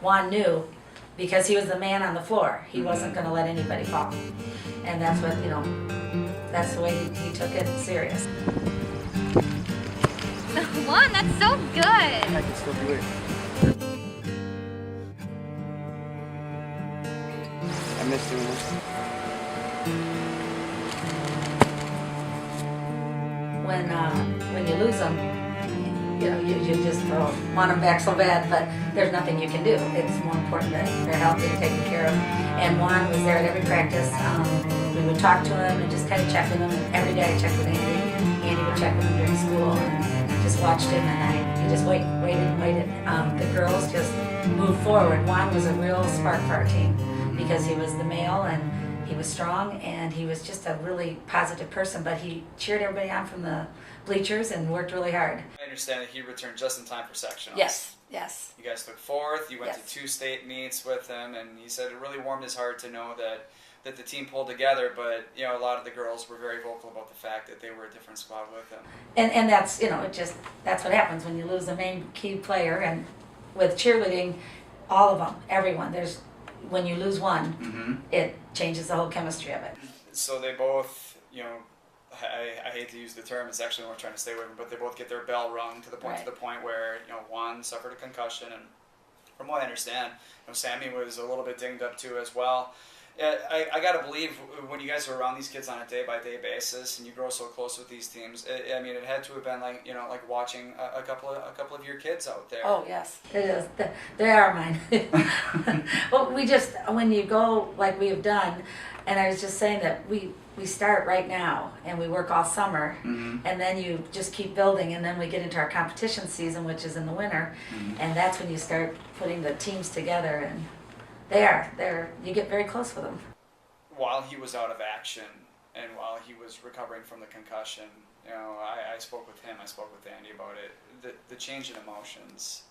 Juan knew, because he was the man on the floor, he wasn't going to let anybody fall. And that's what, you know, that's the way he took it serious. Juan, that's so good. I can still do it. I miss doing this. When you lose them, you know, you just want them back so bad, but there's nothing you can do. It's more important that they're healthy and taken care of. And Juan was there at every practice. We would talk to him and just kind of check with him. And every day I checked with Andy. Andy would check with him during school, and just watched him, and you just waited. The girls just moved forward. Juan was a real spark for our team because he was the male, and he was strong, and he was just a really positive person, but he cheered everybody on from the bleachers and worked really hard. I understand that he returned just in time for sectionals. Yes, yes. You guys took fourth, you went Yes. to 2 state meets with him, and he said it really warmed his heart to know that the team pulled together, but you know, a lot of the girls were very vocal about the fact that they were a different squad with him. And that's, you know, that's what happens when you lose the main key player. And with cheerleading, all of them, everyone, when you lose one, it changes the whole chemistry of it. So they both, you know, I hate to use the term, it's actually what we're trying to stay away from, but they both get their bell rung to the point where, you know, Juan suffered a concussion, and from what I understand, you know, Sammy was a little bit dinged up too as well. I gotta believe when you guys are around these kids on a day-by-day basis and you grow so close with these teams, I mean, it had to have been like, you know, like watching a couple of your kids out there. Oh yes, it is. They are mine. Well, when you go like we have done, and I was just saying that we start right now and we work all summer, and then you just keep building, and then we get into our competition season, which is in the winter, and that's when you start putting the teams together, and you get very close with them. While he was out of action and while he was recovering from the concussion, you know, I spoke with him, I spoke with Andy about it, the change in emotions.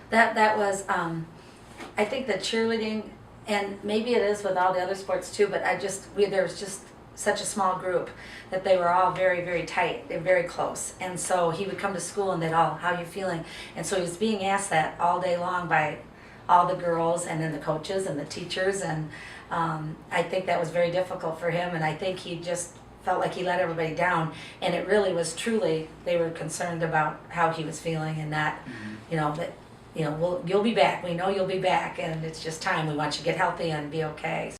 That was, I think the cheerleading, and maybe it is with all the other sports too, but there was just such a small group that they were all very, very tight and very close. And so he would come to school and they'd all, how are you feeling? And so he was being asked that all day long by all the girls and then the coaches and the teachers, and I think that was very difficult for him, and I think he just felt like he let everybody down, and it really was truly, they were concerned about how he was feeling, and that, you know, that, you know, you'll be back, we know you'll be back, and it's just time, we want you to get healthy and be okay.